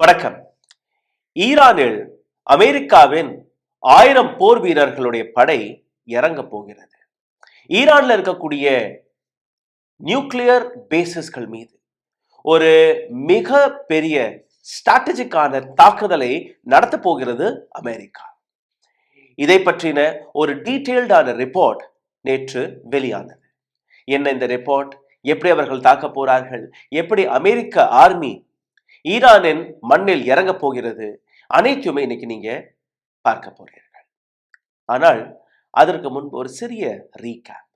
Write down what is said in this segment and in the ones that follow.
வணக்கம். ஈரானில் அமெரிக்காவின் 1000 போர் வீரர்களுடைய படை இறங்க போகிறது. ஈரான்ல இருக்கக்கூடிய நியூக்ளியர் பேசஸ்கள் மீது ஒரு மிக பெரிய ஸ்ட்ராட்டஜிக்கான தாக்குதலை நடத்த போகிறது அமெரிக்கா. இதை பற்றின ஒரு டீடைல்டான ரிப்போர்ட் நேற்று வெளியானது. என்ன இந்த ரிப்போர்ட்? எப்படி அவர்கள் தாக்க போறார்கள்? எப்படி அமெரிக்க ஆர்மி ஈரானின் மண்ணில் இறங்க போகிறது? அனைத்துமே இன்னைக்கு நீங்க பார்க்க போறீர்கள். ஆனால் அதற்கு முன்பு ஒரு சிறிய ரீகேப்.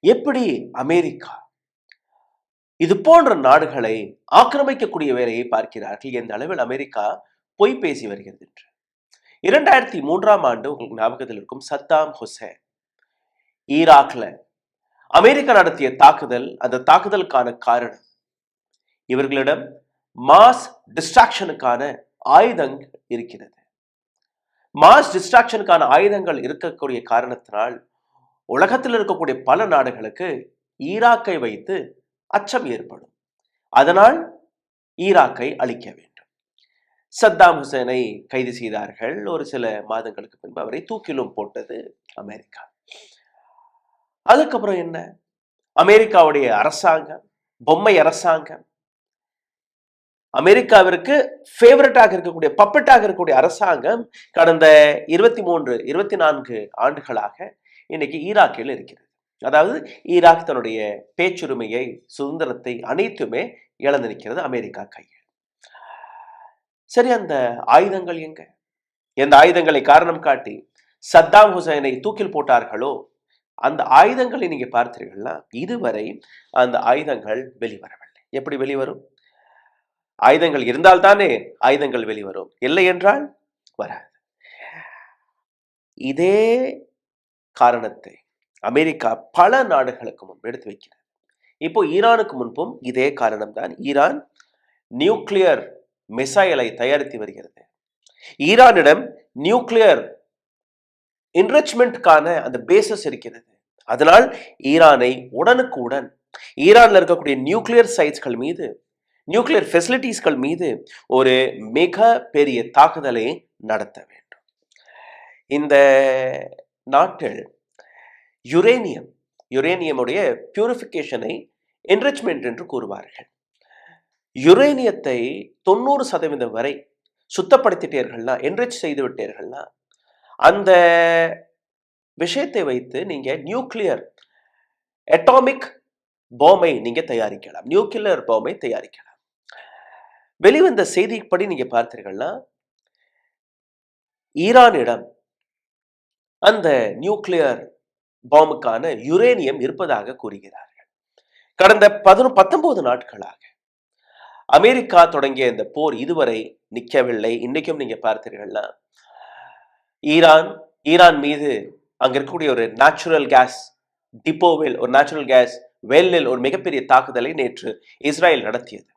எப்படி அமெரிக்கா இது போன்ற நாடுகளை ஆக்கிரமிக்கக்கூடிய வேலையை பார்க்கிறார்கள்? எந்த அளவில் அமெரிக்கா பொய் பேசி வருகிறது என்று 2003ஆம் ஆண்டு உங்களுக்கு ஞாபகத்தில் இருக்கும் சத்தாம் ஹுசேன் ஈராக்ல அமெரிக்கா நடத்திய தாக்குதல். அந்த தாக்குதலுக்கான காரணம் இவர்களிடம் மாஸ் டிஸ்ட்ராக்ஷனுக்கான ஆயுதங்கள் இருக்கிறது. மாஸ் டிஸ்ட்ராக்ஷனுக்கான ஆயுதங்கள் இருக்கக்கூடிய காரணத்தினால் உலகத்தில் இருக்கக்கூடிய பல நாடுகளுக்கு ஈராக்கை வைத்து அச்சம் ஏற்படும். அதனால் ஈராக்கை அழிக்க வேண்டும். சத்தாம் ஹுசேனை கைது செய்தார்கள். ஒரு சில மாதங்களுக்கு பின்பு அவரை தூக்கிலும் போட்டது அமெரிக்கா. அதுக்கப்புறம் என்ன? அமெரிக்காவுடைய அரசாங்கம், பொம்மை அரசாங்கம், அமெரிக்காவிற்கு ஃபேவரட்டாக இருக்கக்கூடிய பப்பட்டாக இருக்கக்கூடிய அரசாங்கம் கடந்த 24 ஆண்டுகளாக இன்னைக்கு ஈராக்கில் இருக்கிறது. அதாவது ஈராக் தன்னுடைய பேச்சுரிமையை, சுதந்திரத்தை அனைத்துமே இழந்து நிற்கிறது அமெரிக்கா கையில். சரி, அந்த ஆயுதங்கள் எங்க? எந்த ஆயுதங்களை காரணம் காட்டி சத்தாம் ஹுசைனை தூக்கில் போட்டார்களோ அந்த ஆயுதங்களை நீங்க பார்த்தீர்கள்னா இதுவரை அந்த ஆயுதங்கள் வெளிவரவில்லை. எப்படி வெளிவரும்? ஆயுதங்கள் இருந்தால்தானே ஆயுதங்கள் வெளிவரும், இல்லை என்றால் வராது. இதே காரணத்தை அமெரிக்கா பல நாடுகளுக்கு முன்பு எடுத்து வைக்கிறது. இப்போ ஈரானுக்கு முன்பும் இதே காரணம்தான். ஈரான் நியூக்ளியர் மிசைலை தயாரித்து வருகிறது. ஈரானிடம் நியூக்ளியர் என்ரிச்மெண்ட்கான அந்த பேசஸ் இருக்கிறது. அதனால் ஈரானை உடனுக்குடன் ஈரான்ல இருக்கக்கூடிய நியூக்ளியர் சைட்ஸ்கள் மீது, நியூக்ளியர் ஃபெசிலிட்டிஸ்கள் மீது ஒரு மிக பெரிய தாக்குதலை நடத்த வேண்டும். இந்த நாட்டில் யுரேனியமுடைய பியூரிஃபிகேஷனை என்ரிச்மெண்ட் என்று கூறுவார்கள். யுரேனியத்தை 90% வரை சுத்தப்படுத்திட்டீர்கள்னா, என்ரிச் செய்து விட்டீர்கள்னா, அந்த விஷயத்தை வைத்து நீங்க நியூக்ளியர் அட்டாமிக் பாம்பை நீங்க தயாரிக்கலாம், நியூக்ளியர் பாம்பை தயாரிக்கலாம். வெளிவந்த செய்திப்படி நீங்க பார்த்தீர்கள்னா ஈரானிடம் அந்த நியூக்ளியர் பாம்புக்கான யுரேனியம் இருப்பதாக கூறுகிறார்கள். கடந்த 19 நாட்களாக அமெரிக்கா தொடங்கிய இந்த போர் இதுவரை நிற்கவில்லை. இன்னைக்கும் நீங்க பார்த்தீர்கள்னா ஈரான் மீது அங்க இருக்கக்கூடிய ஒரு நேச்சுரல் கேஸ் டிப்போவில், ஒரு நேச்சுரல் கேஸ் வெல்லில் ஒரு மிகப்பெரிய தாக்குதலை நேற்று இஸ்ரேல் நடத்தியது.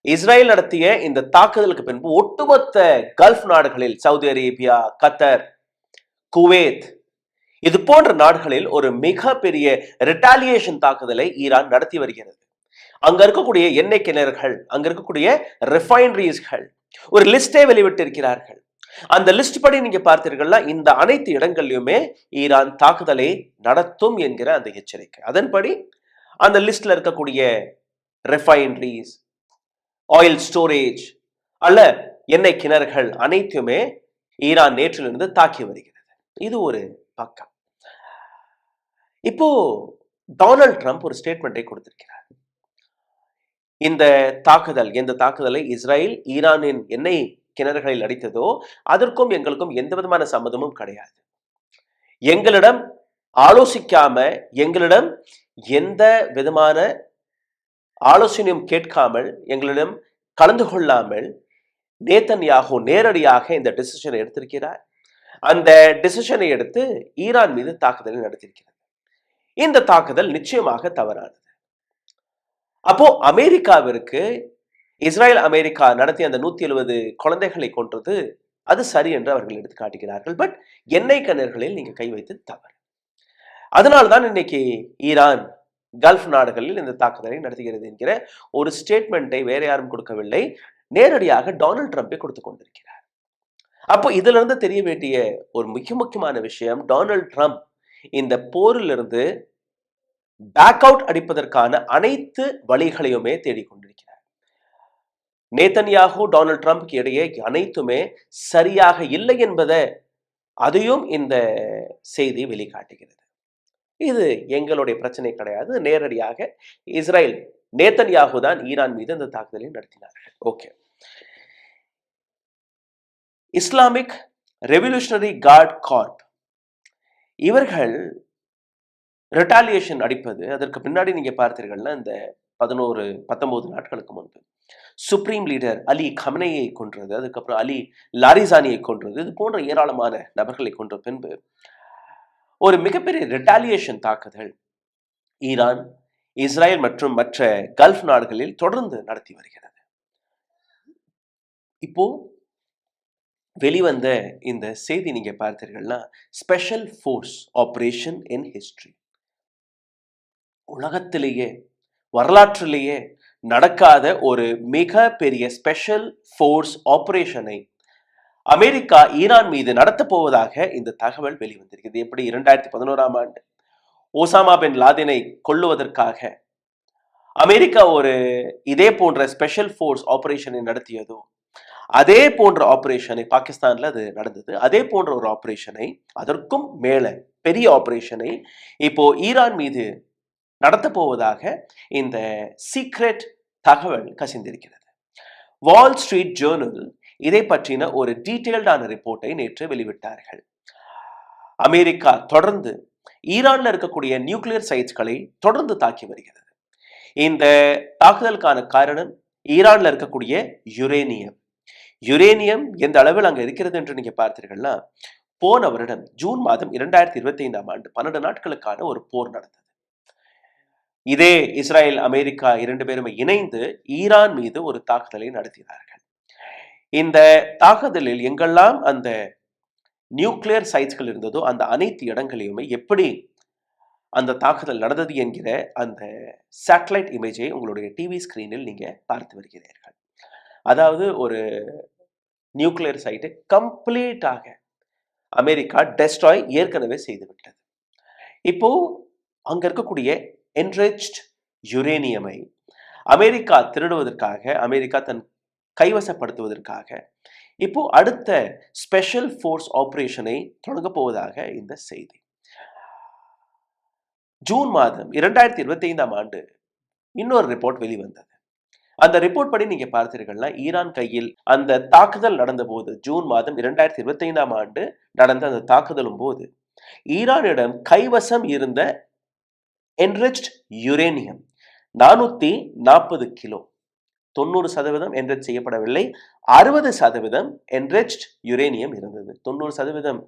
இஸ்ரேல் நடத்திய இந்த தாக்குதலுக்கு பின்பு ஒட்டுமொத்த கல்ஃப் நாடுகளில், சவுதி அரேபியா, கத்தர், குவைத், இது போன்ற நாடுகளில் ஒரு மிக பெரிய ரிட்டாலியேஷன் தாக்குதலை ஈரான் நடத்தி வருகிறது. அங்க இருக்கக்கூடிய எண்ணெய் கிணறுகள், அங்க இருக்கக்கூடிய ரிஃபைனரிஸ்கள் ஒரு லிஸ்டே வெளிவிட்டு இருக்கிறார்கள். அந்த லிஸ்ட் படி நீங்க பார்த்தீர்கள்னா இந்த அனைத்து இடங்களிலுமே ஈரான் தாக்குதலை நடத்தும் என்கிற அந்த எச்சரிக்கை. அதன்படி அந்த லிஸ்ட்ல இருக்கக்கூடிய ரிஃபைனரிஸ், ஆயில் ஸ்டோரேஜ் அல்ல எண்ணெய் கிணறுகள் அனைத்துமே ஈரான் நேற்றிலிருந்து தாக்கி வருகிறது. இது ஒரு பக்கம். இப்போ டொனால்ட் ட்ரம்ப் ஒரு ஸ்டேட்மெண்ட்டை கொடுத்திருக்கிறார். இந்த தாக்குதல், எந்த தாக்குதலை இஸ்ரேல் ஈரானின் எண்ணெய் கிணறுகளில் அடித்ததோ அதற்கும் எங்களுக்கும் எந்த விதமான சம்மதமும் கிடையாது. எங்களிடம் ஆலோசிக்காம, எங்களிடம் எந்த விதமான ஆலோசனையும் கேட்காமல், எங்களிடம் கலந்து கொள்ளாமல் நேதன்யாகு நேரடியாக இந்த டிசிஷனை எடுத்திருக்கிறார். அந்த டிசிஷனை எடுத்து ஈரான் மீது தாக்குதலை நடத்தியிருக்கிறது. இந்த தாக்குதல் நிச்சயமாக தவறானது. அப்போ அமெரிக்காவிற்கு இஸ்ரேல் அமெரிக்கா நடத்திய அந்த 170 குழந்தைகளை கொன்றது அது சரி என்று அவர்கள் எடுத்து காட்டுகிறார்கள். பட் எண்ணெய் கிணறுகளில் நீங்க கை வைத்து தவறு. அதனால்தான் இன்னைக்கு ஈரான் கல்ஃப் நாடுகளில் இந்த தாக்குதலை நடத்துகிறது என்கிற ஒரு ஸ்டேட்மெண்ட்டை வேற யாரும் கொடுக்கவில்லை. நேரடியாக டொனால்ட் ட்ரம்பை கொடுத்து கொண்டிருக்கிறார். அப்போ இதுல இருந்து தெரிய வேண்டிய ஒரு முக்கியமான விஷயம், டொனால்ட் ட்ரம்ப் இந்த போரிலிருந்து பேக் அவுட் அடிப்பதற்கான அனைத்து வழிகளையுமே தேடிக்கொண்டிருக்கிறார். நேதன்யாகு டொனால்ட் ட்ரம்ப்க்கு இடையே அனைத்துமே சரியாக இல்லை என்பதை அதையும் இந்த செய்தி வெளிக்காட்டுகிறது. இது எங்களுடைய பிரச்சனை கிடையாது. நேரடியாக இஸ்ரேல் நேதன்யாகு தான் ஈரான் மீது இந்த தாக்குதலை நடத்தினார்கள். Okay. Islamic revolutionary guard corps இவர்கள் ரிட்டாலியேஷன் அடிப்பது, அதற்கு பின்னாடி நீங்க பார்த்தீர்கள்னா இந்த 19 நாட்களுக்கு முன்பு சுப்ரீம் லீடர் அலி கமனேயை கொன்றது, அதுக்கப்புறம் அலி லாரிசானியை கொன்றது, இது போன்ற ஏராளமான நபர்களை கொன்ற பின்பு ஒரு மிகப்பெரிய ரிட்டாலியேஷன் தாக்குதல் ஈரான், இஸ்ரேல் மற்றும் மற்ற கல்ஃப் நாடுகளில் தொடர்ந்து நடத்தி வருகிறது. இப்போ வெளிவந்த இந்த செய்தி நீங்க பார்த்தீர்கள்னா, special force operation in history, உலகத்திலேயே வரலாற்றிலேயே நடக்காத ஒரு மிக பெரிய ஸ்பெஷல் ஃபோர்ஸ் ஆபரேஷனை அமெரிக்கா ஈரான் மீது நடத்த போவதாக இந்த தகவல் வெளிவந்திருக்கிறது. எப்படி 2011ஆம் ஆண்டு ஓசாமா பின் லாதனை கொல்லுவதற்காக அமெரிக்கா ஒரு இதே போன்ற ஸ்பெஷல் ஃபோர்ஸ் ஆபரேஷனை நடத்தியதோ, அதே போன்ற ஆபரேஷனை பாகிஸ்தான்ல அது நடந்தது. அதே போன்ற ஒரு ஆபரேஷனை, அதற்கும் மேல பெரிய ஆபரேஷனை இப்போ ஈரான் மீது நடத்த போவதாக இந்த சீக்ரெட் தகவல் கசிந்திருக்கிறது. வால் ஸ்ட்ரீட் ஜேர்னல் இதை பற்றின ஒரு டீடைல்டான ரிப்போர்ட்டை நேற்று வெளிவிட்டார்கள். அமெரிக்கா தொடர்ந்து ஈரான்ல இருக்கக்கூடிய நியூக்ளியர் சைட்ஸ்களை தொடர்ந்து தாக்கி வருகிறது. இந்த தாக்குதலுக்கான காரணம் ஈரான்ல இருக்கக்கூடிய யுரேனியம் எந்த அளவில் அங்க இருக்கிறது என்று நீங்க பார்த்தீர்கள்னா, போன வருடம் ஜூன் மாதம் 2025ஆம் ஆண்டு 12 நாட்களுக்கான ஒரு போர் நடந்தது. இதே இஸ்ரேல் அமெரிக்கா 2 பேருமே இணைந்து ஈரான் மீது ஒரு தாக்குதலை நடத்தினார்கள். இந்த தாக்குதலில் எங்கெல்லாம் அந்த நியூக்ளியர் சைட்ஸ்கள் இருந்ததோ அந்த அனைத்து இடங்களையுமே எப்படி அந்த தாக்குதல் நடந்தது என்கிற அந்த சேட்டலைட் இமேஜை உங்களுடைய டிவி ஸ்கிரீனில் நீங்க பார்த்து வருகிறீர்கள். அதாவது ஒரு நியூக்ளியர் சைட்டை கம்ப்ளீட்டாக அமெரிக்கா டெஸ்ட்ராய் ஏற்கனவே செய்துவிட்டது. இப்போ அங்க இருக்கக்கூடிய என்ரிச்ட் யுரேனியமை அமெரிக்கா திருடுவதற்காக, அமெரிக்கா தன் கைவசப்படுத்துவதற்காக இப்போ அடுத்த ஸ்பெஷல் ஃபோர்ஸ் ஆபரேஷனை தொடங்க போவதாக இந்த செய்தி. ஜூன் மாதம் 2025ஆம் ஆண்டு இன்னொரு ரிப்போர்ட் வெளிவந்தது. அந்த ரிப்போர்ட் படி நீங்க பார்த்தீர்கள்னா, ஈரான் கையில் அந்த தாக்குதல் நடந்த போது, ஜூன் மாதம் 2025ஆம் ஆண்டு நடந்த அந்த தாக்குதலும் போது ஈரானிடம் கைவசம் இருந்த என்ரிச்ட் யுரேனியம் 440 கிலோ, 90% என்ரிச் செய்யப்படவில்லை, 60% என்ரிச்ட் யுரேனியம் இருந்தது. 90%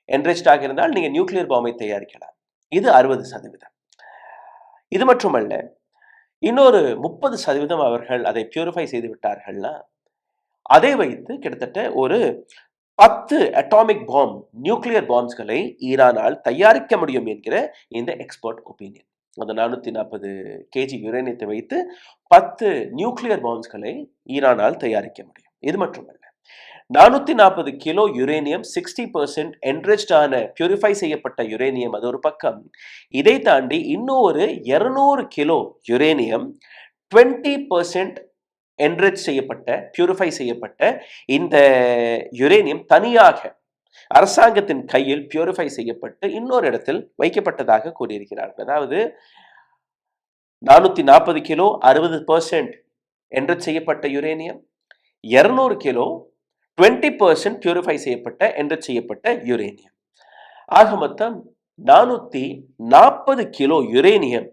என்ரிச்டாக இருந்தால் நீங்க நியூக்ளியர் பாம்பை தயாரிக்கலாம். இது 60%. இது மட்டுமல்ல, இன்னொரு 30% அவர்கள் அதை பியூரிஃபை செய்து விட்டார்கள்னா, அதை வைத்து கிட்டத்தட்ட ஒரு 10 அட்டாமிக் பாம், நியூக்ளியர் பாம்ஸ்களை ஈரானால் தயாரிக்க முடியும் என்கிற இந்த எக்ஸ்பர்ட் ஒப்பீனியன். அந்த 440 கேஜி யுரேனியத்தை வைத்து 10 நியூக்ளியர் பாம்ஸ்களை ஈரானால் தயாரிக்க முடியும். இது மட்டுமல்ல, 440 கிலோ யுரேனியம், 60% என்ரிச்டான பியூரிஃபை செய்யப்பட்ட யுரேனியம் அது ஒரு பக்கம். இதை தாண்டி இன்னும் ஒரு 200 கிலோ யுரேனியம், 20% என்ரிச் செய்யப்பட்ட, பியூரிஃபை செய்யப்பட்ட இந்த யுரேனியம் தனியாக அரசாங்கத்தின் கையில் பியூரிஃபை செய்யப்பட்டு இன்னொரு இடத்தில் வைக்கப்பட்டதாக கூறியிருக்கிறார்கள். அதாவது 440 கிலோ, 60% என்ரிச் செய்யப்பட்ட யுரேனியம், 200 கிலோ 20% பியூரிஃபை செய்யப்பட்ட, என்ரிச் செய்யப்பட்ட யுரேனியம். ஆக மொத்தம் 440 கிலோ யுரேனியம்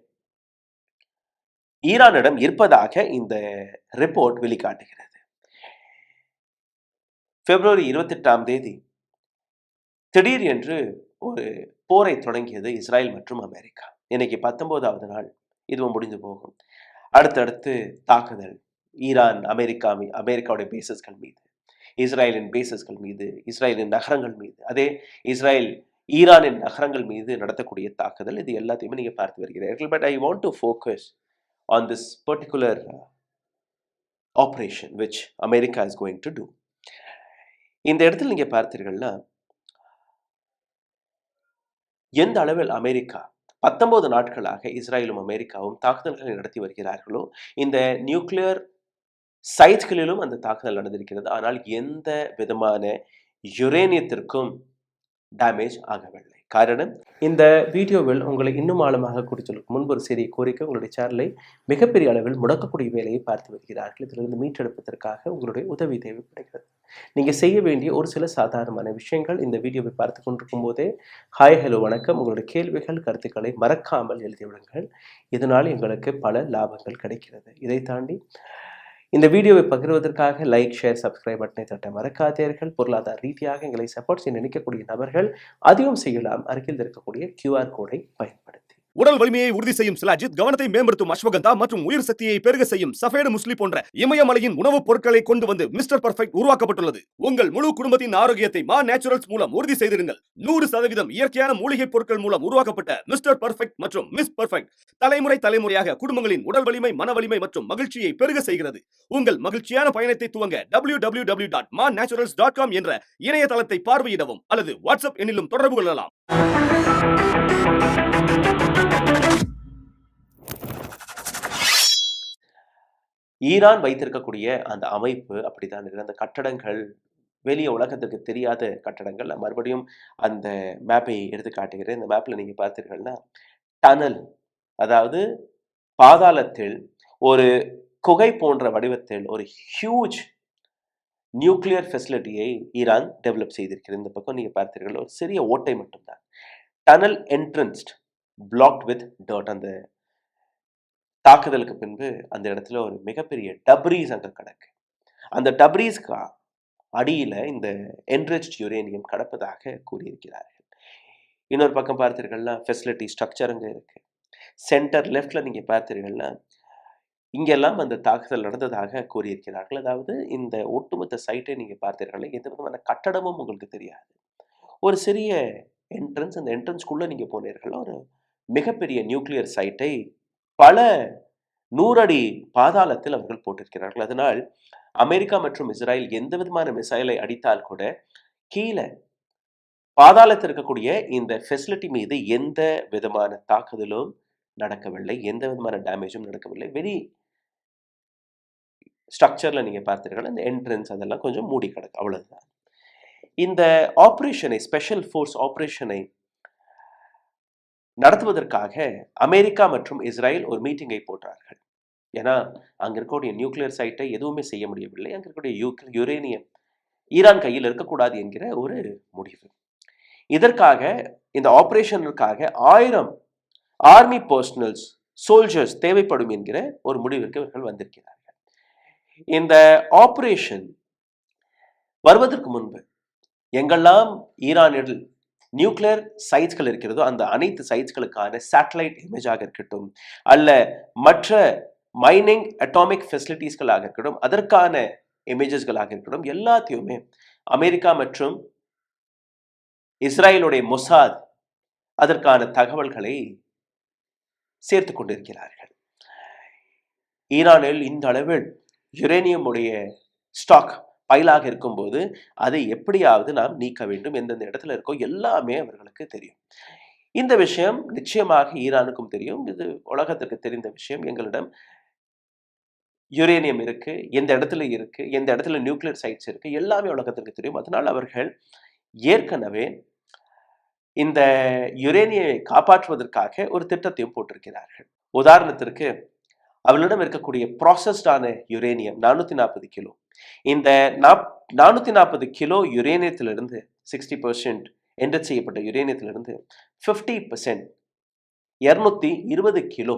ஈரானிடம் இருப்பதாக இந்த ரிப்போர்ட் வெளிக்காட்டுகிறது. பிப்ரவரி 28ஆம் தேதி திடீர் என்று ஒரு போரை தொடங்கியது இஸ்ரேல் மற்றும் அமெரிக்கா. இன்னைக்கு 19வது நாள், இதுவும் முடிந்து போகும். அடுத்தடுத்து தாக்குதல் ஈரான் அமெரிக்காவுடைய பேசஸ்கள் மீது, இஸ்ரேலின் பேசஸ்கள் மீது, இஸ்ரேலின் நகரங்கள் மீது, அதே இஸ்ரேல் ஈரானின் நகரங்கள் மீது நடத்தக்கூடிய தாக்குதல், இது எல்லாத்தையுமே நீங்க பார்த்து வருகிறீர்கள். But I want to focus on this particular operation which America is going to do. இந்த இடத்தில் நீங்க பார்த்தீர்கள்னா எந்த அளவில் அமெரிக்கா 19 நாட்களாக இஸ்ரேலும் அமெரிக்காவும் தாக்குதல்களை நடத்தி வருகிறார்களோ, இந்த நியூக்ளியர் சைட்களிலும் அந்த தாக்குதல் நடந்திருக்கிறது. ஆனால் எந்த விதமான யுரேனியத்திற்கும் டேமேஜ் ஆகவில்லை. காரணம், இந்த வீடியோவில் உங்களை இன்னும் ஆழமாக குறிச்சொல்லுக்கு முன்பு ஒரு சிறிய கோரிக்கை. உங்களுடைய சேனலை மிகப்பெரிய அளவில் முடக்கக்கூடிய வேலையை பார்த்து வருகிறார்கள். இதிலிருந்து மீட்டெடுப்பதற்காக உங்களுடைய உதவி தேவைப்படுகிறது. நீங்கள் செய்ய வேண்டிய ஒரு சில சாதாரணமான விஷயங்கள். இந்த வீடியோவை பார்த்து கொண்டிருக்கும் போதே ஹாய் ஹலோ வணக்கம், உங்களுடைய கேள்விகள் கருத்துக்களை மறக்காமல் எழுதிவிடுங்கள். இதனால் எங்களுக்கு பல லாபங்கள் கிடைக்கிறது. இதை தாண்டி இந்த வீடியோவை பகிர்வதற்காக லைக், ஷேர், சப்ஸ்கிரைப் பட்டனை தட்ட மறக்காதீர்கள். பொருளாதார ரீதியாக எங்களை சப்போர்ட் செய்ய நினைக்கக்கூடிய நபர்கள் அதிகம் செய்யலாம். அருகில் இருக்கக்கூடிய QR கோடை பயன்படுத்தி. உடல் வலிமையை உறுதி செய்யும் சிலாஜித், கவனத்தை மேம்படுத்தும் அஸ்வகந்தா மற்றும் உயிர் சக்தியை பெருக செய்யும் சஃபேடு முஸ்லி போன்ற இமயமலையின் உணவுப் பொருட்களை கொண்டு வந்து மிஸ்டர் பர்ஃபெக்ட் உருவாக்கப்பட்டுள்ளது. உங்கள் முழு குடும்பத்தின் ஆரோக்கியத்தை மா நேச்சுரல்ஸ் மூலம் உறுதி செய்திருங்கள். 100% இயற்கையான மூலிகை பொருட்கள் மூலம் உருவாக்கப்பட்ட மிஸ்டர் பர்ஃபெக்ட் மற்றும் மிஸ் பர்ஃபெக்ட் தலைமுறையாக குடும்பங்களின் உடல் வலிமை, மன வலிமை மற்றும் மகிழ்ச்சியை பெருக செய்கிறது. உங்கள் மகிழ்ச்சியான பயணத்தை துவங்க www.mannaturals.com என்ற இணையதளத்தை பார்வையிடவும் அல்லது வாட்ஸ்அப் எண்ணிலும் தொடர்பு கொள்ளலாம். ஈரான் வைத்திருக்கக்கூடிய அந்த அமைப்பு அப்படித்தான் இருக்கு. அந்த கட்டடங்கள் வெளியே உலகத்திற்கு தெரியாத கட்டடங்கள். நான் மறுபடியும் அந்த மேப்பை எடுத்து காட்டுகிறேன். இந்த மேப்ல நீங்க பார்த்தீர்கள்னா டனல், அதாவது பாதாளத்தில் ஒரு குகை போன்ற வடிவத்தில் ஒரு ஹியூஜ் நியூக்ளியர் ஃபெசிலிட்டியை ஈரான் டெவலப் செய்திருக்கிறது. இந்த பக்கம் நீங்க பார்த்தீர்கள் ஒரு சிறிய ஓட்டை மட்டும்தான். Tunnel entrance blocked with dirt. அந்த தாக்குதலுக்கு பின்பு அந்த இடத்துல ஒரு மிகப்பெரிய டப்ரீஸ் அங்க கிடக்கு. அந்த டப்ரீஸ்க்கு அடியில இந்த என்ரிச்ட் யுரேனியம் கடப்பதாக கூறியிருக்கிறார்கள். இன்னொரு பக்கம் பார்த்தீர்கள்னா ஃபெசிலிட்டி ஸ்ட்ரக்சர் அங்க இருக்கு. சென்டர் லெஃப்ட்ல நீங்க பார்த்தீர்கள்னா இங்கெல்லாம் அந்த தாக்குதல் நடந்ததாக கூறியிருக்கிறார்கள். அதாவது இந்த ஒட்டுமொத்த சைட்டை நீங்க பார்த்தீர்கள், எந்த விதமான கட்டடமும் உங்களுக்கு தெரியாது. ஒரு சிறிய என்ட்ரன்ஸ், அந்த என்ட்ரன்ஸ்குள்ள நீங்க போனீர்கள், ஒரு மிகப்பெரிய நியூக்ளியர் சைட்டை பல 100 அடி பாதாளத்தில் அவர்கள் போட்டிருக்கிறார்கள். அதனால் அமெரிக்கா மற்றும் இஸ்ரேல் எந்த விதமான மிசைலை அடித்தால் கூட கீழே பாதாளத்தில் இருக்கக்கூடிய இந்த ஃபெசிலிட்டி மீது எந்த விதமான தாக்குதலும் நடக்கவில்லை, எந்த விதமான டேமேஜும் நடக்கவில்லை. வெரி ஸ்ட்ரக்சர்ல நீங்க பார்த்தீர்கள், இந்த என்ட்ரன்ஸ் அதெல்லாம் கொஞ்சம் மூடி கிடக்கு, அவ்வளவுதான். இந்த ஆபரேஷனை, ஸ்பெஷல் ஃபோர்ஸ் ஆபரேஷனை நடத்துவதற்காக அமெரிக்கா மற்றும் இஸ்ரேல் ஒரு மீட்டிங்கை போட்டார்கள். ஏன்னா அங்க இருக்கக்கூடிய நியூக்ளியர் சைட்டை எதுவுமே செய்ய முடியவில்லை. அங்க இருக்கக்கூடிய யுரேனியம் ஈரான் கையில் இருக்கக்கூடாது என்கிற ஒரு முடிவு. இதற்காக, இந்த ஆபரேஷனுக்காக 1000 ஆர்மி பர்சனல்ஸ், சோல்ஜர்ஸ் தேவைப்படும் என்கிற ஒரு முடிவிற்கு இவர்கள் வந்திருக்கிறார்கள். இந்த ஆபரேஷன் வருவதற்கு முன்பு எங்கெல்லாம் ஈரானில் நியூக்ளியர் சைட்ஸ்கள் இருக்கிறதோ அந்த அனைத்து சைட்ஸ்களுக்கான சேட்டலைட் இமேஜாக இருக்கட்டும், அல்ல மற்ற மைனிங் அட்டாமிக் ஃபெசிலிட்டிஸ்களாக இருக்கட்டும், அதற்கான இமேஜஸ்களாக இருக்கட்டும், எல்லாத்தையுமே அமெரிக்கா மற்றும் இஸ்ரேலுடைய மொசாத் அதற்கான தகவல்களை சேர்த்து கொண்டிருக்கிறார்கள். ஈரானில் இந்த அளவில் யுரேனியம் உடைய ஸ்டாக் பயிலாக இருக்கும்போது அதை எப்படியாவது நாம் நீக்க வேண்டும். எந்தெந்த இடத்துல இருக்கோ எல்லாமே அவர்களுக்கு தெரியும். இந்த விஷயம் நிச்சயமாக ஈரானுக்கும் தெரியும். இது உலகத்திற்கு தெரிந்த விஷயம். எங்களிடம் யுரேனியம் இருக்கு, எந்த இடத்துல இருக்கு, எந்த இடத்துல நியூக்ளியர் சைட்ஸ் இருக்கு, எல்லாமே உலகத்திற்கு தெரியும். அதனால் அவர்கள் ஏற்கனவே இந்த யுரேனியை காப்பாற்றுவதற்காக ஒரு திட்டத்தையும் போட்டிருக்கிறார்கள். உதாரணத்திற்கு அவர்களிடம் இருக்கக்கூடிய ப்ராசஸ்டான யுரேனியம் 440 கிலோ. இந்த 440 கிலோ யுரேனியத்திலிருந்து 60% என்ரிச் செய்யப்பட்ட யுரேனியத்திலிருந்து 50% 220 கிலோ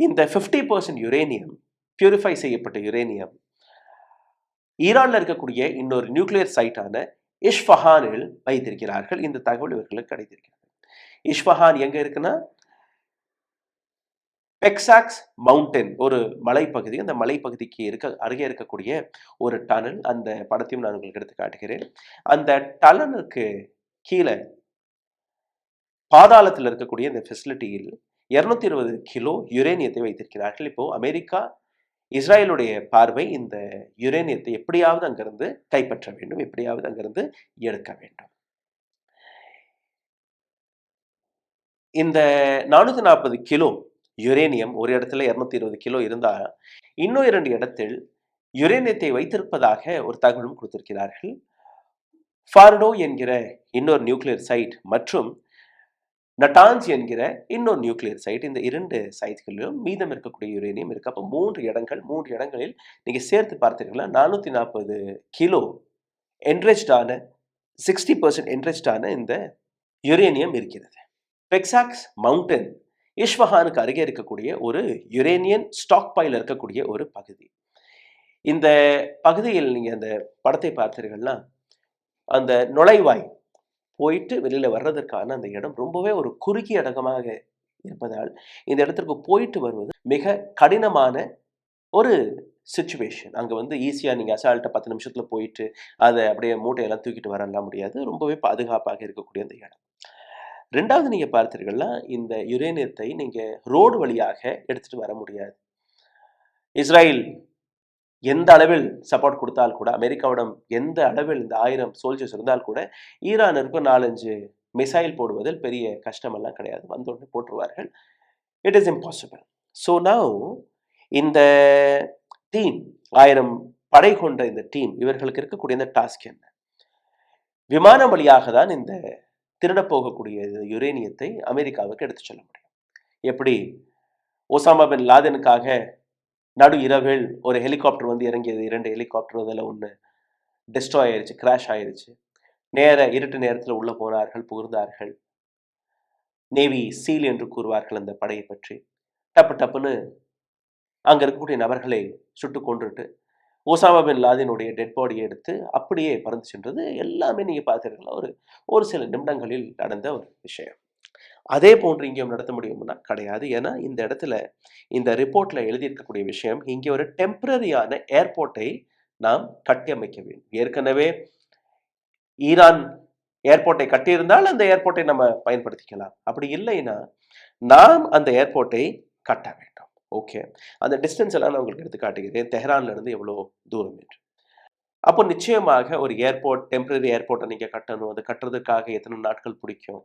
இந்த 50% யுரேனியம், பியூரிஃபை செய்யப்பட்ட யுரேனியம் ஈரான்ல இருக்கக்கூடிய இன்னொரு நியூக்ளியர் சைட்டான இஸ்ஃபஹானில் வைத்திருக்கிறார்கள். இந்த தகவல் இவர்களுக்கு கிடைத்திருக்கிறது. இஸ்ஃபஹான் எங்க இருக்குன்னா பெக்சாக்ஸ் மவுண்டன் ஒரு மலைப்பகுதி. அந்த மலைப்பகுதிக்கு அருகே இருக்கக்கூடிய ஒரு டனல். அந்த படத்தையும் நான் உங்களுக்கு எடுத்து காட்டுகிறேன். அந்த டனலுக்கு கீழே பாதாளத்தில் இருக்கக்கூடிய இந்த ஃபெசிலிட்டியில் 220 கிலோ யுரேனியத்தை வைத்திருக்கிறார்கள். இப்போ அமெரிக்கா, இஸ்ராயலுடைய பார்வை இந்த யுரேனியத்தை எப்படியாவது அங்கிருந்து கைப்பற்ற வேண்டும், எப்படியாவது அங்கிருந்து எடுக்க வேண்டும். இந்த 440 கிலோ யுரேனியம் ஒரு இடத்துல 220 கிலோ இருந்தா, இன்னும் 2 இடத்தில் யுரேனியத்தை வைத்திருப்பதாக ஒரு தகவலும் கொடுத்திருக்கிறார்கள். ஃபார்டோ என்கிற இன்னொரு நியூக்ளியர் சைட் மற்றும் நட்டான்ஸ் என்கிற இன்னொரு நியூக்ளியர் சைட், இந்த 2 சைட்களிலும் மீதம் இருக்கக்கூடிய யுரேனியம் இருக்கு. அப்போ 3 இடங்களில் நீங்க சேர்த்து பார்த்தீர்களா 440 கிலோ என்ரிச்டான 60% என்ரிச்டான இந்த யுரேனியம் இருக்கிறது. பெக்சாக்ஸ் மவுண்டன் இஸ்ஃபஹானுக்கு அருகே இருக்கக்கூடிய ஒரு யுரேனியன் ஸ்டாக் பைல் இருக்கக்கூடிய ஒரு பகுதி. இந்த பகுதியில் நீங்க அந்த படத்தை பார்த்தீர்கள்னா, அந்த நுழைவாய் போயிட்டு வெளியில வர்றதற்கான அந்த இடம் ரொம்பவே ஒரு குறுகிய இடமாக இருப்பதால், இந்த இடத்திற்கு போயிட்டு வருவது மிக கடினமான ஒரு சிச்சுவேஷன். அங்க வந்து ஈஸியா நீங்க அசால்ட்டா 10 நிமிஷத்துல போயிட்டு, அதை அப்படியே மூட்டையெல்லாம் தூக்கிட்டு வரலாம் முடியாது. ரொம்பவே பாதுகாப்பாக இருக்கக்கூடிய அந்த இடம். 2வது நீங்க பார்த்தீர்கள்னா, இந்த யுரேனியத்தை நீங்க ரோடு வழியாக எடுத்துட்டு வர முடியாது. இஸ்ராயல் எந்த அளவில் சப்போர்ட் கொடுத்தால் கூட, அமெரிக்காவிடம் எந்த அளவில் இந்த 1000 சோல்ஜர்ஸ் இருந்தால் கூட, ஈரானிற்கு 4, 5 மிசைல் போடுவதில் பெரிய கஷ்டமெல்லாம் கிடையாது. வந்தோடனே போட்டுருவார்கள். It is impossible. So now இந்த டீம் 1000 படை கொண்ட இந்த டீம், இவர்களுக்கு இருக்கக்கூடிய இந்த டாஸ்க் என்ன? விமானம் வழியாக தான் இந்த திருட போகக்கூடிய யுரேனியத்தை அமெரிக்காவுக்கு எடுத்து செல்ல முடியும். எப்படி ஒசாமா பின் லாதனுக்காக நடு இரவில் ஒரு ஹெலிகாப்டர் வந்து இறங்கியது, 2 ஹெலிகாப்டர், அதில் 1 டெஸ்ட்ராய் ஆயிடுச்சு, கிராஷ் ஆயிடுச்சு. இருட்டு நேரத்தில் உள்ள போனார்கள், புகுந்தார்கள். நேவி சீல் என்று கூறுவார்கள் அந்த படையை பற்றி. டப்புன்னு அங்க இருக்கக்கூடிய நபர்களை சுட்டு கொன்றுட்டு ஒசாமா பின் லாதனுடைய டெட் பாடியை எடுத்து அப்படியே பறந்து சென்றது. எல்லாமே நீங்க பார்த்தீர்களா ஒரு சில நிமிடங்களில் நடந்த ஒரு விஷயம். அதே போன்று இங்கேயும் நடத்த முடியும்னா கிடையாது. ஏன்னா இந்த இடத்துல இந்த ரிப்போர்ட்ல எழுதியிருக்கக்கூடிய விஷயம், இங்கே ஒரு டெம்பரரியான ஏர்போர்ட்டை நாம் கட்டியமைக்க வேண்டும். ஏற்கனவே ஈரான் ஏர்போர்ட்டை கட்டியிருந்தால் அந்த ஏர்போர்ட்டை நம்ம பயன்படுத்திக்கலாம். அப்படி இல்லைன்னா நாம் அந்த ஏர்போர்ட்டை கட்ட வேண்டும். ஓகே, அந்த டிஸ்டன்ஸ் எல்லாம் நான் உங்களுக்கு எடுத்து காட்டுகிறேன். தெஹ்ரான்ல இருந்து எவ்வளவு தூரம் என்று. அப்போ நிச்சயமாக ஒரு ஏர்போர்ட், டெம்பரரி ஏர்போர்ட்டை நீங்க கட்டணும். அது கட்டுறதுக்காக எத்தனை நாட்கள் பிடிக்கும்?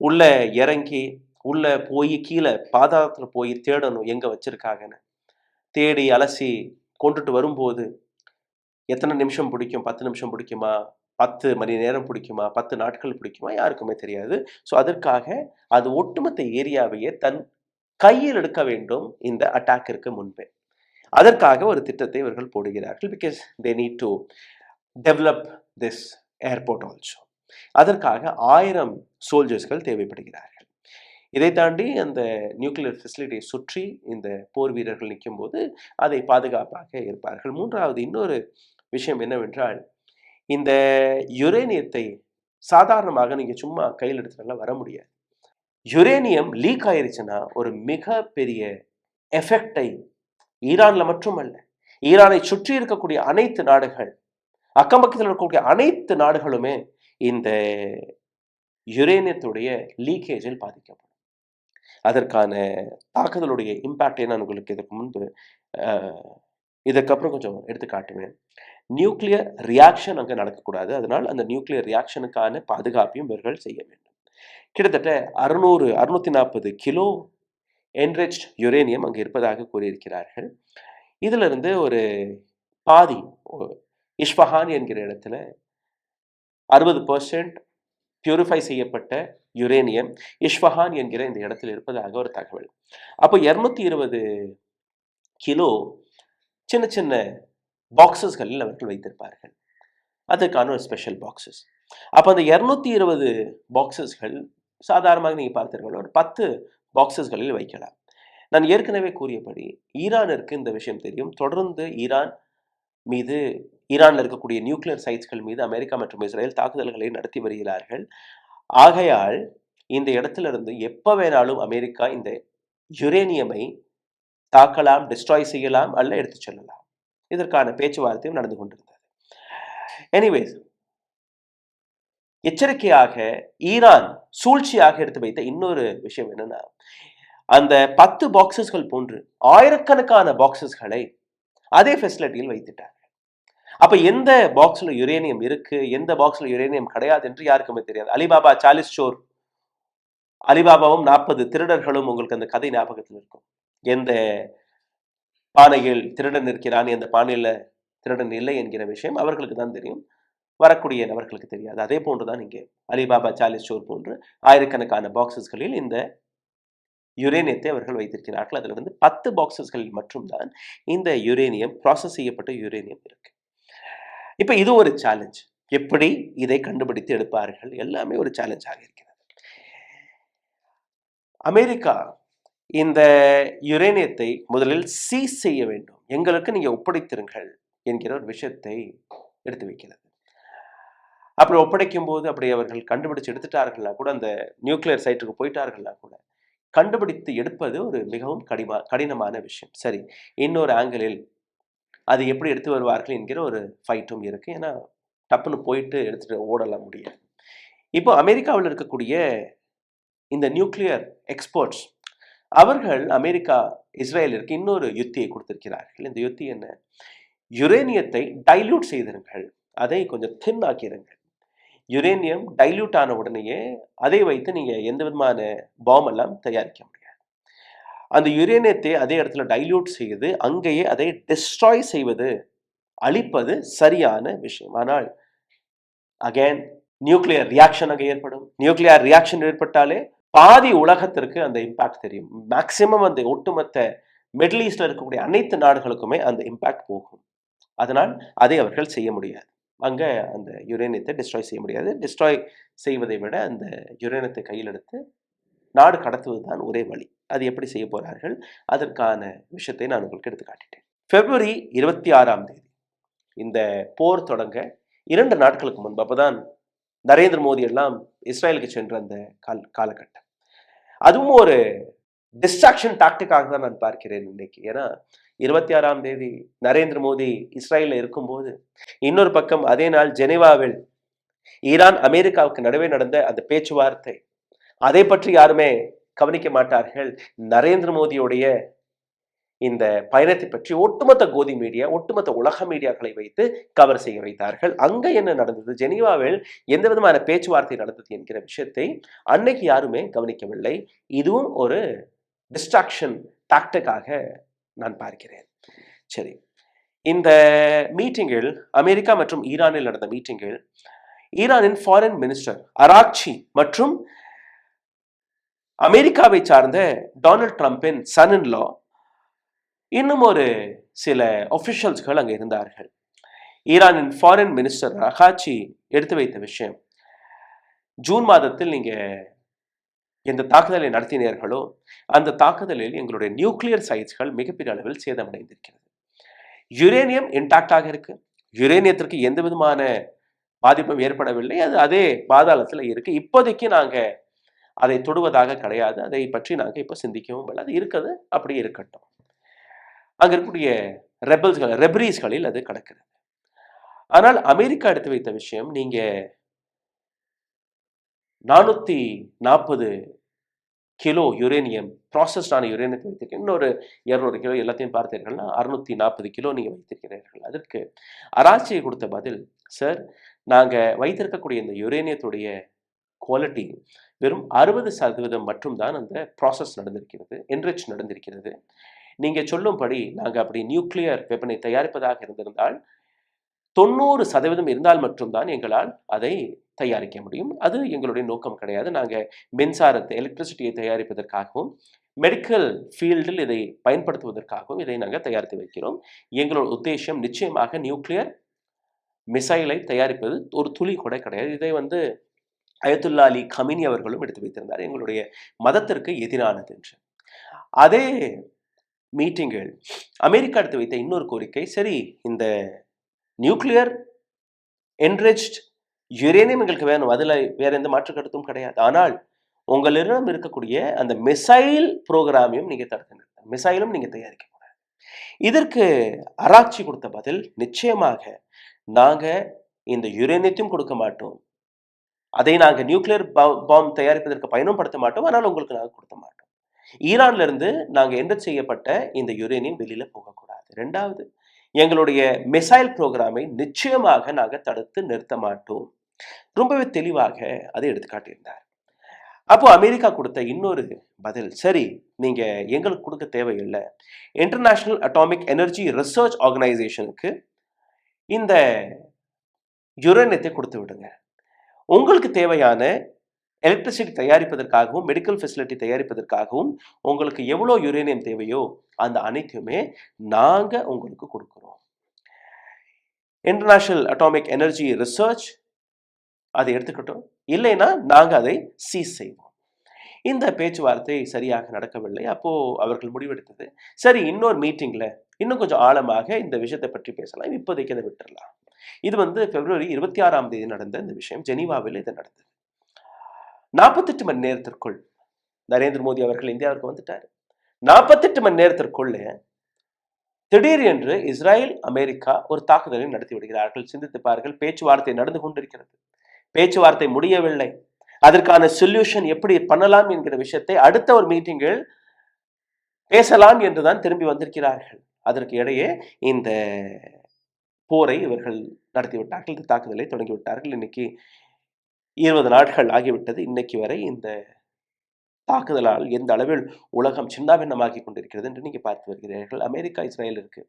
உள்ள இறங்கி உள்ள போய் கீழே பாதாளத்துல போய் தேடணும் எங்க வச்சிருக்காங்கன்னு. தேடி அலசி கொண்டுட்டு வரும்போது எத்தனை நிமிஷம் பிடிக்கும்? 10 நிமிஷம் பிடிக்குமா? 10 மணி நேரம் பிடிக்குமா? 10 நாட்கள் பிடிக்குமா? யாருக்குமே தெரியாது. ஸோ அதற்காக அது ஒட்டுமொத்த ஏரியாவையே தன் கையில் எடுக்க வேண்டும் இந்த அட்டாக்கிற்கு முன்பே. அதற்காக ஒரு திட்டத்தை இவர்கள் போடுகிறார்கள். Because they need to develop this airport also. அதற்காக 1000 சோல்ஜர்ஸ்கள் தேவைப்படுகிறார்கள். இதை தாண்டி அந்த நியூக்ளியர் ஃபெசிலிட்டியை சுற்றி இந்த போர் வீரர்கள் நிற்கும் போது அதை பாதுகாப்பாக இருப்பார்கள். 3வது இன்னொரு விஷயம் என்னவென்றால், இந்த யுரேனியத்தை சாதாரணமாக நீங்க சும்மா கையில் எடுத்துலாம் வர முடியாது. யுரேனியம் லீக் ஆயிருச்சுன்னா ஒரு மிகப்பெரிய எஃபெக்டை ஈரான்ல மட்டுமல்ல, ஈரானை சுற்றி இருக்கக்கூடிய அனைத்து நாடுகள், அக்கம் பக்கத்தில் இருக்கக்கூடிய அனைத்து நாடுகளுமே இந்த யுரேனியத்துடைய லீக்கேஜில் பாதிக்கப்படும். அதற்கான தாக்குதலுடைய இம்பாக்டை நான் உங்களுக்கு இதற்கு முன்பு இதற்கப்புறம் கொஞ்சம் எடுத்து காட்டுவேன். நியூக்ளியர் ரியாக்ஷன் அங்கே நடக்கக்கூடாது. அதனால் அந்த நியூக்ளியர் ரியாக்ஷனுக்கான பாதுகாப்பையும் இவர்கள் செய்ய வேண்டும். கிட்டத்தட்ட 640 கிலோ என்ரிச்ட் யுரேனியம் அங்கே இருப்பதாக கூறியிருக்கிறார்கள். இதிலிருந்து ஒரு பாதி இஸ்ஃபஹான் என்கிற இடத்துல 60% பியூரிஃபை செய்யப்பட்ட யுரேனியம் இஸ்ஃபஹான் என்கிற இந்த இடத்தில் இருப்பதாக ஒரு தகவல். அப்போ 220 கிலோ சின்ன சின்ன பாக்ஸஸ்களில் அவர்கள் வைத்திருப்பார்கள். அதுக்கான ஒரு ஸ்பெஷல் பாக்ஸஸ். அப்போ அந்த 220 பாக்ஸஸ்கள் சாதாரணமாக நீங்கள் பார்த்தீர்கள் ஒரு 10 பாக்ஸஸ்களில் வைக்கலாம். நான் ஏற்கனவே கூறியபடி ஈரானிற்கு இந்த விஷயம் தெரியும். தொடர்ந்து ஈரானில் இருக்கக்கூடிய நியூக்ளியர் சைட்ஸ்கள் மீது அமெரிக்கா மற்றும் இஸ்ரேல் தாக்குதல்களை நடத்தி வருகிறார்கள். ஆகையால் இந்த இடத்திலிருந்து எப்ப வேணாலும் அமெரிக்கா இந்த யுரேனியமை தாக்கலாம், டிஸ்ட்ராய் செய்யலாம், அல்ல எடுத்து செல்லலாம். இதற்கான பேச்சுவார்த்தையும் நடந்து கொண்டிருந்தது. எனிவேஸ், எச்சரிக்கையாக ஈரான் சூழ்ச்சியாக எடுத்து வைத்த இன்னொரு விஷயம் என்னன்னா, அந்த 10 பாக்ஸஸ்கள் போன்று ஆயிரக்கணக்கான பாக்ஸஸ்களை அதே ஃபெசிலிட்டியில் வைத்துட்டார். அப்ப எந்த பாக்ஸ்ல யுரேனியம் இருக்கு, எந்த பாக்ஸ்ல யுரேனியம் கிடையாது என்று யாருக்குமே தெரியாது. அலிபாபா 40 சோர், அலிபாபாவும் 40 திருடர்களும் உங்களுக்கு அந்த கதை ஞாபகத்தில் இருக்கும். எந்த பானையில் திருடன் இருக்கிறான், எந்த பானையில திருடன் இல்லை என்கிற விஷயம் அவர்களுக்கு தான் தெரியும், வரக்கூடிய நபர்களுக்கு தெரியாது. அதே போன்றுதான் இங்கே அலிபாபா 40 சோர் போன்று ஆயிரக்கணக்கான பாக்ஸஸ்களில் இந்த யுரேனியத்தை அவர்கள் வைத்திருக்கிறார்கள். அதிலிருந்து 10 பாக்ஸஸ்களில் மட்டும்தான் இந்த யுரேனியம், ப்ராசஸ் செய்யப்பட்ட யுரேனியம் இருக்கு. இப்ப இது ஒரு சேலஞ்ச். எப்படி இதை கண்டுபிடித்து எடுப்பார்கள், எல்லாமே ஒரு சேலஞ்சாக இருக்கிறது. அமெரிக்கா இந்த யுரேனியத்தை முதலில் சீஸ் செய்ய வேண்டும், எங்களுக்கு நீங்க ஒப்படைத்திருங்கள் என்கிற ஒரு விஷயத்தை எடுத்து வைக்கிறது. அப்படி ஒப்படைக்கும் போது அப்படி அவர்கள் கண்டுபிடிச்சு எடுத்துட்டார்கள்னா கூட, அந்த நியூக்ளியர் சைட்டுக்கு போயிட்டார்கள்னா கூட, கண்டுபிடித்து எடுப்பது ஒரு மிகவும் கடினமான விஷயம். சரி, இன்னொரு ஆங்கிளில் அது எப்படி எடுத்து வருவார்கள் என்கிற ஒரு ஃபைட்டும் இருக்கு. ஏன்னா டப்புன்னு போயிட்டு எடுத்துட்டு ஓடலாம் முடியாது. இப்போ அமெரிக்காவில் இருக்கக்கூடிய இந்த நியூக்ளியர் எக்ஸ்பர்ட்ஸ் அவர்கள் அமெரிக்கா இஸ்ரேலிற்கு இன்னொரு யுத்தியை கொடுத்திருக்கிறார்கள். இந்த யுத்தி என்ன? யுரேனியத்தை டைல்யூட் செய்திருங்கள், அதை கொஞ்சம் தின் ஆக்கிடுங்கள். யுரேனியம் டைல்யூட் ஆன உடனேயே அதை வைத்து நீங்க எந்த விதமான பாம் எல்லாம் தயாரிக்க முடியாது. அந்த யுரேனியத்தை அதே இடத்துல டைல்யூட் செய்து அங்கேயே அதை டிஸ்ட்ராய் செய்வது, அழிப்பது சரியான விஷயம். ஆனால் அகைன் நியூக்ளியர் ரியாக்ஷன் அங்கே ஏற்படும். நியூக்ளியர் ரியாக்ஷன் ஏற்பட்டாலே பாதி உலகத்திற்கு அந்த இம்பாக்ட் தெரியும். மேக்சிமம் அந்த ஒட்டுமொத்த மிடில் ஈஸ்ட்ல இருக்கக்கூடிய அனைத்து நாடுகளுக்குமே அந்த இம்பாக்ட் போகும். அதனால் அதை அவர்கள் செய்ய முடியாது. அங்க அந்த யுரேனியத்தை டிஸ்ட்ராய் செய்ய முடியாது. டிஸ்ட்ராய் செய்வதை விட அந்த யுரேனியத்தை கையில் எடுத்து நாடு கடத்துவது தான் ஒரே வழி. அது எப்படி செய்ய போறார்கள், அதற்கான விஷயத்தை நான் உங்களுக்கு எடுத்து காட்டிட்டேன். பிப்ரவரி 26ஆம் தேதி இந்த போர் தொடங்க 2 நாட்களுக்கு முன்பு, அப்பதான் நரேந்திர மோடி எல்லாம் இஸ்ரேலுக்கு சென்ற அந்த காலகட்டம். அதுவும் ஒரு டிஸ்ட்ராக்ஷன் டாக்டிக்காக தான் நான் பார்க்கிறேன் இன்னைக்கு. ஏன்னா 26ஆம் தேதி நரேந்திர மோடி இஸ்ரேலில் இருக்கும்போது, இன்னொரு பக்கம் அதே நாள் ஜெனீவாவில் ஈரான் அமெரிக்காவுக்கு நடுவே நடந்த அந்த பேச்சுவார்த்தை, அதை பற்றி யாருமே கவனிக்க மாட்டார்கள். நரேந்திர மோடியுடைய இந்த பயணத்தை பற்றி ஒட்டுமொத்த கோதி மீடியா, ஒட்டுமொத்த உலக மீடியாக்களை வைத்து கவர் செய்ய வைத்தார்கள். அங்க என்ன நடந்தது, ஜெனீவாவில் எந்த விதமான பேச்சுவார்த்தை நடந்தது என்கிற விஷயத்தை அன்னைக்கு யாருமே கவனிக்கவில்லை. இதுவும் ஒரு டிஸ்ட்ராக்ஷன் டாக்டிக்காக நான் பார்க்கிறேன். சரி, இந்த மீட்டிங்கில், அமெரிக்கா மற்றும் ஈரானில் நடந்த மீட்டிங்கில், ஈரானின் ஃபாரின் மினிஸ்டர் அராக்சி மற்றும் அமெரிக்காவை சார்ந்த டொனால்ட் ட்ரம்பின் சன் இன் லா, இன்னும் ஒரு சில ஒபிஷியல்ஸ்கள் அங்கே இருந்தார்கள். ஈரானின் ஃபாரின் மினிஸ்டர் அராக்சி எடுத்து வைத்த விஷயம், ஜூன் மாதத்தில் நீங்க எந்த தாக்குதலை நடத்தினீர்களோ அந்த தாக்குதலில் எங்களுடைய நியூக்ளியர் சைட்ஸ்கள் மிகப்பெரிய அளவில் சேதமடைந்திருக்கிறது. யுரேனியம் இன்டாக்டாக இருக்கு, யுரேனியத்திற்கு எந்த விதமான பாதிப்பும் ஏற்படவில்லை, அது அதே பாதாளத்தில் இருக்கு. இப்போதைக்கு நாங்க அதை தொடுவதாக கிடையாது, அதை பற்றி நாங்கள் இப்போ சிந்திக்கவும் இல்லை, அது இருக்கிறது அப்படியே இருக்கட்டும். அங்க இருக்கக்கூடிய ரெபரீஸ்களில் அது கிடக்கிறது. ஆனால் அமெரிக்கா எடுத்து வைத்த விஷயம், நீங்க 440 கிலோ யுரேனியம், ப்ராசஸ்டான யுரேனியத்தை வைத்திருக்கீங்க, இன்னொரு 200 கிலோ எல்லாத்தையும் பார்த்தீர்கள்னா 640 கிலோ நீங்க வைத்திருக்கிறீர்கள். அதற்கு அராச்சியை கொடுத்த பதில், சார் நாங்க வைத்திருக்கக்கூடிய இந்த யுரேனியத்துடைய குவாலிட்டி வெறும் 60% மட்டும்தான் அந்த ப்ராசஸ் நடந்திருக்கிறது, என்ரிச் நடந்திருக்கிறது. நீங்க சொல்லும்படி நாங்க அப்படி நியூக்ளியர் வெப்பனை தயாரிப்பதாக இருந்திருந்தால் 90% இருந்தால் மட்டும்தான் எங்களால் அதை தயாரிக்க முடியும். அது எங்களுடைய நோக்கம் கிடையாது. நாங்க மின்சாரத்தை, எலக்ட்ரிசிட்டியை தயாரிப்பதற்காகவும், மெடிக்கல் ஃபீல்டில் இதை பயன்படுத்துவதற்காகவும் இதை நாங்கள் தயாரித்து வைக்கிறோம். எங்களோட உத்தேசம் நிச்சயமாக நியூக்ளியர் மிசைலை தயாரிப்பது ஒரு துளி கூட கிடையாது. இதை அயத்துல்லா அலி கமினி அவர்களும் எடுத்து வைத்திருந்தார், எங்களுடைய மதத்திற்கு எதிரானது என்று. அதே மீட்டிங்கில் அமெரிக்கா எடுத்து வைத்த இன்னொரு கோரிக்கை, சரி இந்த நியூக்ளியர் என்ரிச்ட் யுரேனியம் எங்களுக்கு வேணும், அதுல வேற எந்த மாற்று கருத்தும் கிடையாது. ஆனால் உங்களிடம் இருக்கக்கூடிய அந்த மிசைல் ப்ரோக்ராமையும் நீங்க தடுத்து, மிசைலும் நீங்க தயாரிக்க கூடாது. இதற்கு அராக்சி கொடுத்த பதில், நிச்சயமாக நாங்க இந்த யுரேனியத்தையும் கொடுக்க மாட்டோம், அதை நாங்கள் நியூக்ளியர் பாம் தயாரிப்பதற்கு பயன்படுத்த மாட்டோம், ஆனால் உங்களுக்கு நாங்கள் கொடுக்க மாட்டோம். ஈரான்ல இருந்து நாங்க என்ரிச் செய்யப்பட்ட இந்த யுரேனியம் வெளியில போகக்கூடாது. 2வது, எங்களுடைய மிசைல் புரோகிராமை நிச்சயமாக நாங்க தடுத்து நிறுத்த மாட்டோம். ரொம்பவே தெளிவாக அதை எடுத்து காட்டியிருந்தார். அப்போ அமெரிக்கா கொடுத்த இன்னொரு பதில், சரி நீங்க எங்களுக்கு கொடுக்க தேவையில்லை, இன்டர்நேஷனல் அட்டாமிக் எனர்ஜி ரிசர்ச் ஆர்கனைசேஷனுக்கு இந்த யுரேனியத்தை கொடுத்து விடுங்க. உங்களுக்கு தேவையான எலக்ட்ரிசிட்டி தயாரிப்பதற்காகவும் மெடிக்கல் ஃபெசிலிட்டி தயாரிப்பதற்காகவும் உங்களுக்கு எவ்வளோ யுரேனியம் தேவையோ அந்த அனைத்தையுமே நாங்க உங்களுக்கு கொடுக்கிறோம். இன்டர்நேஷனல் அட்டாமிக் எனர்ஜி ரிசர்ச் அதை எடுத்துக்கிட்டோம், இல்லைன்னா நாங்க அதை சீஸ் செய்வோம். இந்த பேச்சுவார்த்தை சரியாக நடக்கவில்லை. அப்போ அவர்கள் முடிவெடுத்தது, சரி இன்னொரு மீட்டிங்ல இன்னும் கொஞ்சம் ஆழமாக இந்த விஷயத்தை பற்றி பேசலாம், இப்போதைக்கு அதை விட்டுறலாம். இது பிப்ரவரி 26ஆம் தேதி நடந்த இந்த விஷயம். ஜெனீவாவில் இது நடந்தது. 48 மணி நேரத்திற்குள் நரேந்திர மோடி அவர்கள் இந்தியாவிற்கு வந்துட்டார். 48 மணி நேரத்திற்குள்ள திடீர் என்று இஸ்ரேல் அமெரிக்கா ஒரு தாக்குதலை நடத்தி விடுகிறார்கள். சிந்தித்து பாருங்கள், பேச்சுவார்த்தை நடந்து கொண்டிருக்கிறது, பேச்சுவார்த்தை முடியவில்லை, அதற்கான சொல்யூஷன் எப்படி பண்ணலாம் என்கிற விஷயத்தை அடுத்த ஒரு மீட்டிங்கில் பேசலாம் என்றுதான் திரும்பி வந்திருக்கிறார்கள். அதற்கு இடையே இந்த போரை இவர்கள் நடத்திவிட்டார்கள், இந்த தாக்குதலை தொடங்கிவிட்டார்கள். இன்னைக்கு 20 நாட்கள் ஆகிவிட்டது. இன்னைக்கு வரை இந்த தாக்குதலால் எந்த அளவில் உலகம் சின்னாபின்னமாகி கொண்டிருக்கிறது என்று நீங்க பார்த்து வருகிறீர்கள். அமெரிக்கா இஸ்ரேலிற்கு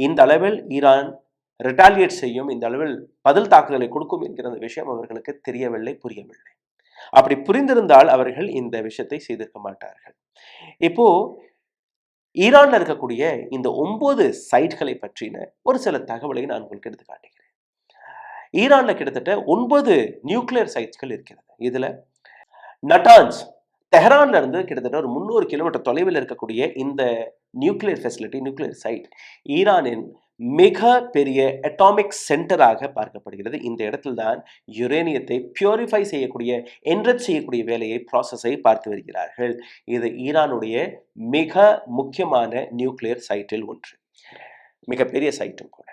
இந்த அளவில் ஈரான் ரிட்டாலியேட் செய்யும், இந்த அளவில் பதில் தாக்குதலை கொடுக்கும் என்கிற அந்த விஷயம் அவர்களுக்கு தெரியவில்லை, புரியவில்லை. அப்படி புரிந்திருந்தால் அவர்கள் இந்த விஷயத்தை செய்திருக்க மாட்டார்கள். இப்போ ஈரான்ல இருக்கக்கூடிய இந்த 9 சைட்களை பற்றின ஒரு சில தகவலை நான் உங்களுக்கு எடுத்து காட்டுகிறேன். ஈரான்ல கிட்டத்தட்ட 9 நியூக்ளியர் சைட்ஸ்கள் இருக்கிறது. இதுல நட்டான்ஸ், தெஹ்ரான்ல இருந்து கிட்டத்தட்ட ஒரு 300 கிலோமீட்டர் தொலைவில் இருக்கக்கூடிய இந்த நியூக்ளியர் ஃபெசிலிட்டி, நியூக்ளியர் சைட் ஈரானின் மிக பெரிய அட்டாமிக் சென்டராக பார்க்கப்படுகிறது. இந்த இடத்தில் தான் யுரேனியத்தை பியூரிஃபை செய்யக்கூடிய, என்ரிச் செய்யக்கூடிய வேலையை, ப்ராசஸை பார்த்து வருகிறார்கள். இது ஈரானுடைய மிக முக்கியமான நியூக்ளியர் சைட்டில் ஒன்று, மிகப்பெரிய சைட்டும் கூட.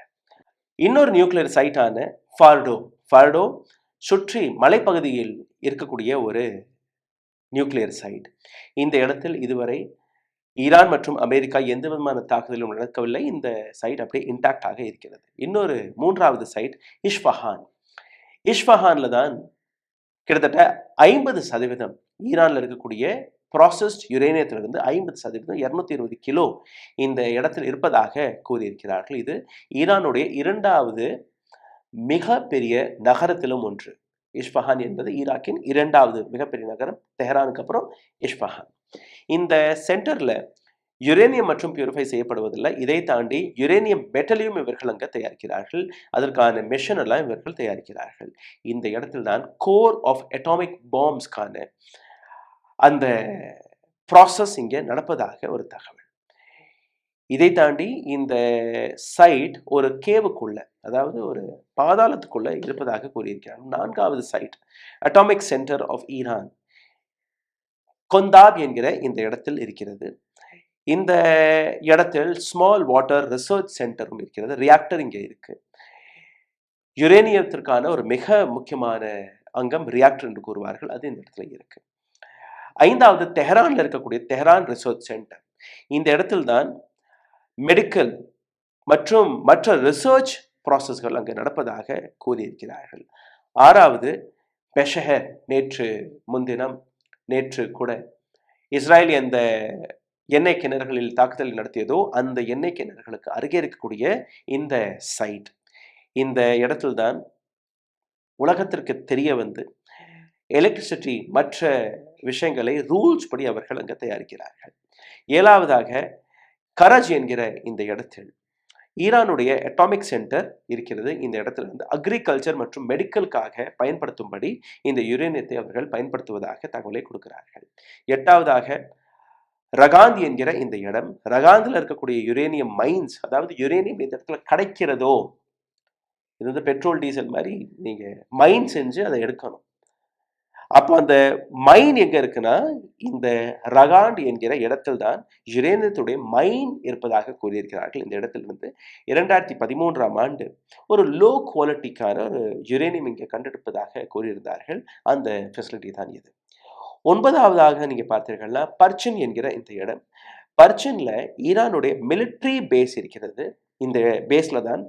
இன்னொரு நியூக்ளியர் சைட்டான ஃபார்டோ சுற்றி மலைப்பகுதியில் இருக்கக்கூடிய ஒரு நியூக்ளியர் சைட். இந்த இடத்தில் இதுவரை ஈரான் மற்றும் அமெரிக்கா எந்த விதமான தாக்குதலும் நடக்கவில்லை. இந்த சைட் அப்படியே இன்டாக்டாக இருக்கிறது. இன்னொரு 3வது சைட் இஸ்ஃபஹான்ல தான் கிட்டத்தட்ட 50% ஈரான்ல இருக்கக்கூடிய ப்ராசஸ்ட் யுரேனியத்திலிருந்து 50%, 220 கிலோ இந்த இடத்தில் இருப்பதாக கூறியிருக்கிறார்கள். இது ஈரானுடைய 2வது மிகப்பெரிய நகரத்திலும் ஒன்று. இஸ்ஃபஹான் என்பது ஈராக்கின் 2வது மிகப்பெரிய நகரம், தெஹ்ரானுக்கு அப்புறம் இஸ்ஃபஹான். இந்த சென்டர்ல யுரேனியம் மற்றும் பியூரிஃபை செய்யப்படுவதில்லை. இதை தாண்டி யுரேனியம் மெட்டலையும் இவர்கள் அங்கே தயாரிக்கிறார்கள். அதற்கான மெஷின் எல்லாம் இவர்கள் தயாரிக்கிறார்கள். இந்த இடத்தில் தான் கோர் ஆஃப் அட்டாமிக் பாம்ஸ்க்கான அந்த ப்ராசஸ் இங்கே நடப்பதாக ஒரு தகவல். இதை தாண்டி இந்த சைட் ஒரு கேவுக்குள்ள, அதாவது ஒரு பாதாளத்துக்குள்ள இருப்பதாக கூறியிருக்கிறார். 4வது site atomic centre of Iran கொந்தாப் என்கிற இந்த இடத்தில் இருக்கிறது. இந்த இடத்தில் ஸ்மால் வாட்டர் ரிசர்ச் சென்டரும் இருக்கிறது. ரியாக்டர் இங்கே இருக்கு. யுரேனியத்திற்கான ஒரு மிக முக்கியமான அங்கம் ரியாக்டர் என்று கூறுவார்கள், அது இந்த இடத்துல இருக்கு. 5வது தெஹ்ரான்ல இருக்கக்கூடிய தெஹ்ரான் ரிசர்ச் சென்டர். இந்த இடத்தில் தான் மெடிக்கல் மற்றும் மற்ற ரிசர்ச் ப்ராசஸ்கள் அங்கு நடப்பதாக கூறியிருக்கிறார்கள். 6வது பெஷஹர். நேற்று கூட இஸ்ரேல் எந்த எண்ணெய் கிணறுகளில் தாக்குதல் நடத்தியதோ அந்த எண்ணெய் கிணறுகளுக்கு அருகே இருக்கக்கூடிய இந்த சைட், இந்த இடத்தில்தான் உலகத்திற்கு தெரிய வந்து எலக்ட்ரிசிட்டி மற்ற விஷயங்களை ரூல்ஸ் படி அவர்கள் அங்கே தயாரிக்கிறார்கள். 7வதாக கரஜ் என்கிற இந்த இடத்தில் ஈரானுடைய அட்டாமிக் சென்டர் இருக்கிறது. இந்த இடத்துல வந்து அக்ரிகல்ச்சர் மற்றும் மெடிக்கலுக்காக பயன்படுத்தும்படி இந்த யுரேனியத்தை அவர்கள் பயன்படுத்துவதாக தகவலை கொடுக்கிறார்கள். 8வதாக ரகாந்த் என்கிற இந்த இடம், ரகாந்தில் இருக்கக்கூடிய யுரேனியம் மைன்ஸ், அதாவது யுரேனியம் இந்த இடத்துல கிடைக்கிறதோ, இது வந்து பெட்ரோல் டீசல் மாதிரி நீங்க மைன் செஞ்சு அதை எடுக்கணும். அப்போ அந்த மைன் எங்க இருக்குன்னா இந்த ரகாண்ட் என்கிற இடத்தில் தான் யுரேனியத்துடைய மைன் இருப்பதாக கூறியிருக்கிறார்கள். இந்த இடத்திலிருந்து 2013ஆம் ஆண்டு ஒரு லோ குவாலிட்டிக்கான ஒரு யுரேனியம் இங்கே கண்டெடுப்பதாக கூறியிருந்தார்கள். அந்த ஃபெசிலிட்டி தான் இது. 9வதாக நீங்க பார்த்தீர்கள்னா பர்ச்சின் என்கிற இந்த இடம். பர்ச்சின்ல ஈரானுடைய மிலிட்டரி பேஸ் இருக்கிறது. இந்த பேஸ்ல தான்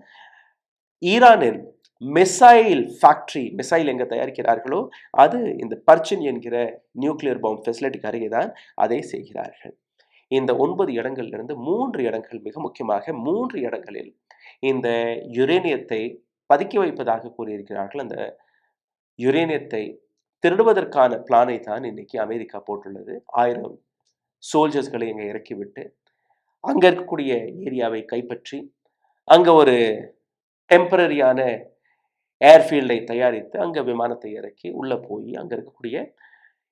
ஈரானின் மிசைல் ஃபேக்டரி, மிசைல் எங்க தயாரிக்கிறார்களோ அது இந்த பர்ச்சின் என்கிற நியூக்ளியர் பாம் ஃபெசிலிட்டிக்கு அருகே தான் அதை செய்கிறார்கள். இந்த 9 இடங்களிலிருந்து 3 இடங்கள், மிக முக்கியமாக 3 இடங்களில் இந்த யுரேனியத்தை பதுக்கி வைப்பதாக கூறியிருக்கிறார்கள். அந்த யுரேனியத்தை திருடுவதற்கான பிளானை தான் இன்னைக்கு அமெரிக்கா போட்டுள்ளது. 1000 சோல்ஜர்ஸ்களை இங்க இறக்கிவிட்டு அங்க இருக்கக்கூடிய ஏரியாவை கைப்பற்றி அங்க ஒரு டெம்பரரியான ஏர்ஃபீல்டை தயாரித்து அங்க விமானத்தை இறக்கி உள்ள போய் அங்க இருக்கக்கூடிய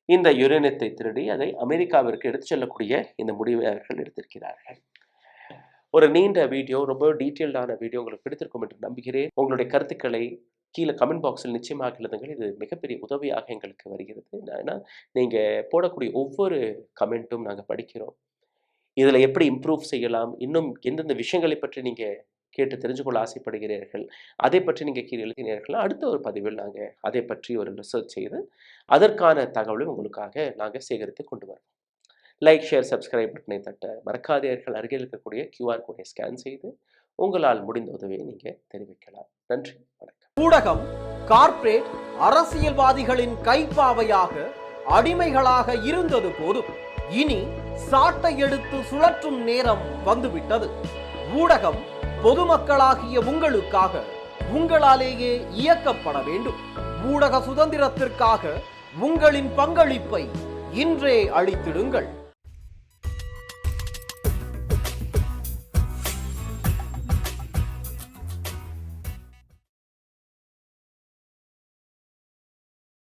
இந்த யுரேனியத்தை திருடி அதை அமெரிக்காவிற்கு எடுத்து செல்லக்கூடிய இந்த முடிவை அவர்கள் எடுத்திருக்கிறார்கள். ஒரு நீண்ட வீடியோ, ரொம்ப டீட்டெயில்டான வீடியோ உங்களுக்கு பிடித்திருக்கும் என்று நம்புகிறேன். உங்களுடைய கருத்துக்களை கீழே கமெண்ட் பாக்ஸில் நிச்சயமாக எழுதுங்கள். இது மிகப்பெரிய உதவியாக எங்களுக்கு வருகிறது. ஏன்னா நீங்கள் போடக்கூடிய ஒவ்வொரு கமெண்ட்டும் நாங்கள் படிக்கிறோம். இதில் எப்படி இம்ப்ரூவ் செய்யலாம், இன்னும் எந்தெந்த விஷயங்களை பற்றி நீங்கள் கேட்டு தெரிஞ்சு கொள்ள ஆசைப்படுகிறீர்கள், அதை பற்றி நீங்கள் கீழே எழுதினீர்கள். அடுத்த ஒரு பதிவில் நாங்கள் அதை பற்றி ஒரு ரிசர்ச் செய்து அதற்கான தகவலை உங்களுக்காக நாங்கள் சேகரித்து கொண்டு வருவோம். லைக், ஷேர், சப்ஸ்கிரைப் பட்டனை தட்ட மறக்காதீர்கள். அருகில் இருக்கக்கூடிய QR கோடை ஸ்கேன் செய்து உங்களால் முடிந்த உதவியை நீங்கள் தெரிவிக்கலாம். நன்றி, வணக்கம். ஊடகம் கார்ப்பரேட் அரசியல்வாதிகளின் கைப்பாவையாக, அடிமைகளாக இருந்தது போதும். இனி சாட்டை எடுத்து சுழற்றும் நேரம் வந்துவிட்டது. ஊடகம் பொதுமக்களாகிய உங்களுக்காக, உங்களாலேயே இயக்கப்பட வேண்டும். ஊடக சுதந்திரத்திற்காக உங்களின் பங்களிப்பை இன்றே அளித்திடுங்கள்.